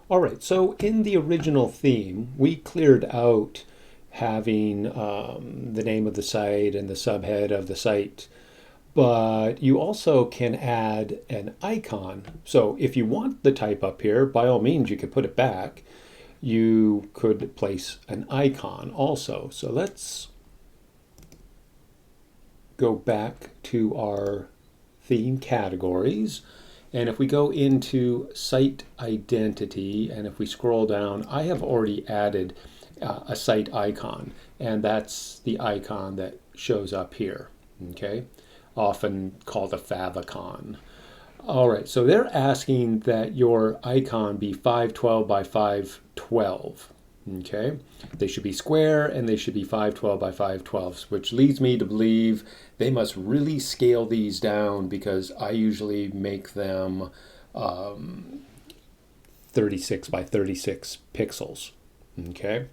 All right, so in the original theme, we cleared out having the name of the site and the subhead of the site, but you also can add an icon. So if you want the type up here, by all means, you could put it back. You could place an icon also. So let's go back to our theme categories. And if we go into site identity, and if we scroll down, I have already added a site icon, and that's the icon that shows up here, okay? Often called a favicon. All right, so they're asking that your icon be 512 by 512. Okay, they should be square and they should be 512 by 512, which leads me to believe they must really scale these down because I usually make them 36 by 36 pixels. Okay,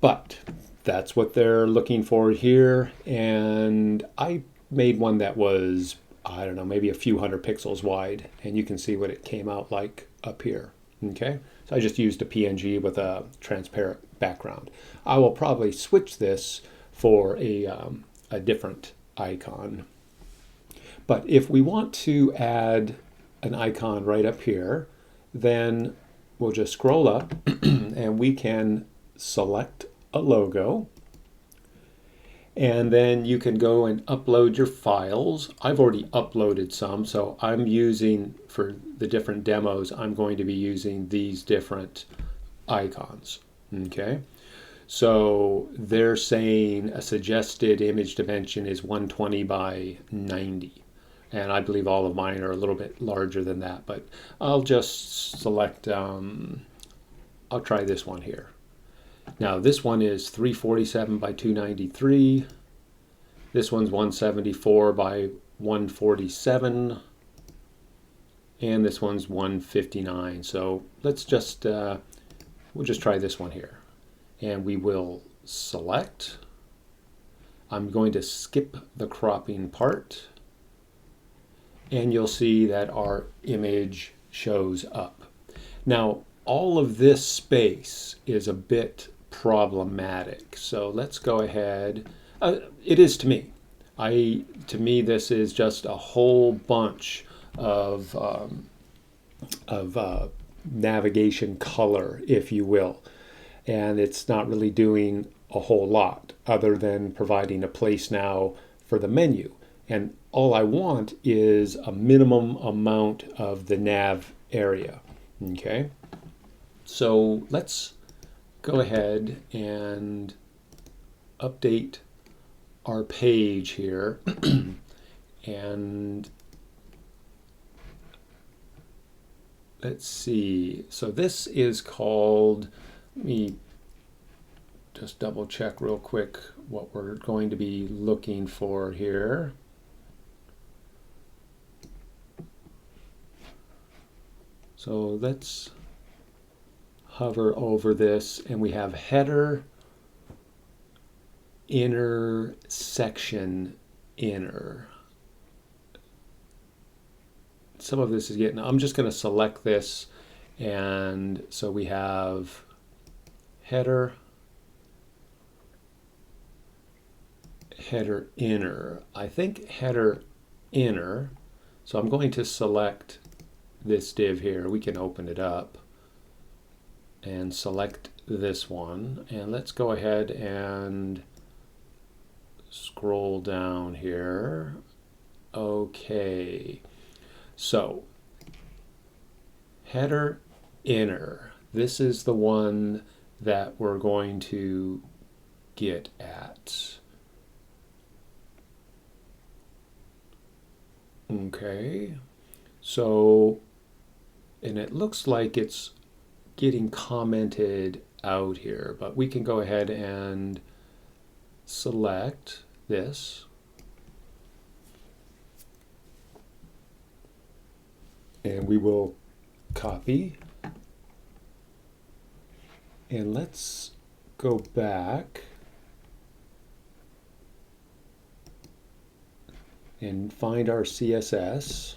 but that's what they're looking for here, and I made one that was, I don't know, maybe a few hundred pixels wide, and you can see what it came out like up here. Okay, so I just used a PNG with a transparent background. I will probably switch this for a different icon. But if we want to add an icon right up here, then we'll just scroll up and we can select a logo. And then you can go and upload your files. I've already uploaded some, so I'm using, for the different demos, I'm going to be using these different icons, okay? So they're saying a suggested image dimension is 120 by 90. And I believe all of mine are a little bit larger than that, but I'll just select, I'll try this one here. Now this one is 347 by 293. This one's 174 by 147. And this one's 159. So let's just, we'll just try this one here. And we will select. I'm going to skip the cropping part. And you'll see that our image shows up. Now, all of this space is a bit problematic. So let's go ahead. It is to me. To me, this is just a whole bunch of navigation color, if you will, and it's not really doing a whole lot other than providing a place now for the menu. And all I want is a minimum amount of the nav area. Okay. So let's go ahead and update our page here. And let's see. So this is called, let me just double check real quick what we're going to be looking for here. So let's hover over this, and we have header, inner, section, inner. Some of this is getting, I'm just going to select this, and so we have header, header, inner. I think header, inner, so I'm going to select this div here. We can open it up and select this one, and let's go ahead and scroll down here. Okay, so header inner, this is the one that we're going to get at. Okay, so, and it looks like it's getting commented out here, but we can go ahead and select this. And we will copy. And let's go back and find our CSS.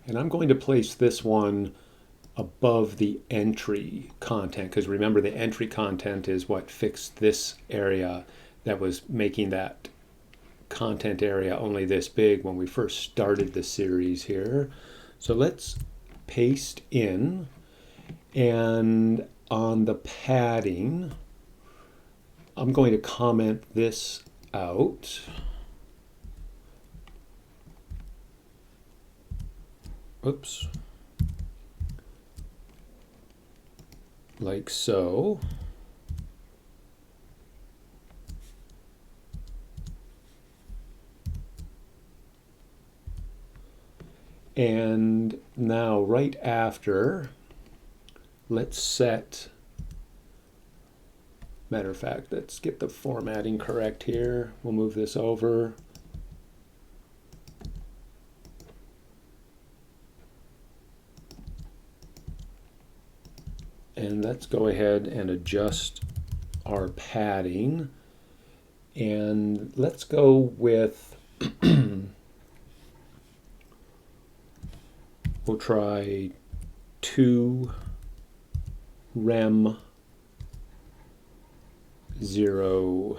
And I'm going to place this one above the entry content, because remember the entry content is what fixed this area that was making that content area only this big when we first started the series here. So let's paste in, and on the padding, I'm going to comment this out. Oops. Like so. And now right after, let's set, matter of fact, let's get the formatting correct here. We'll move this over. And let's go ahead and adjust our padding. And let's go with, we'll try 2 rem 0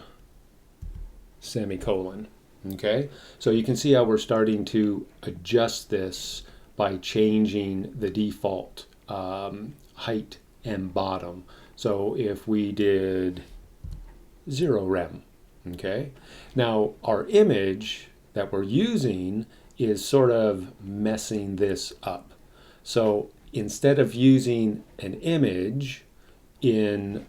semicolon. Okay, so you can see how we're starting to adjust this by changing the default height and bottom. So if we did 0 rem, okay, now our image that we're using is sort of messing this up. So instead of using an image in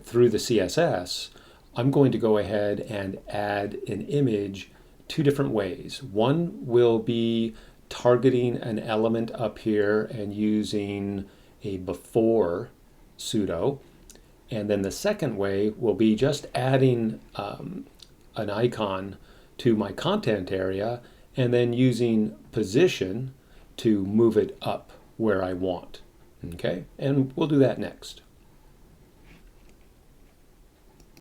through the CSS, I'm going to go ahead and add an image 2 different ways. One will be targeting an element up here and using a before pseudo, and then the second way will be just adding an icon to my content area and then using position to move it up where I want. Okay, and we'll do that next.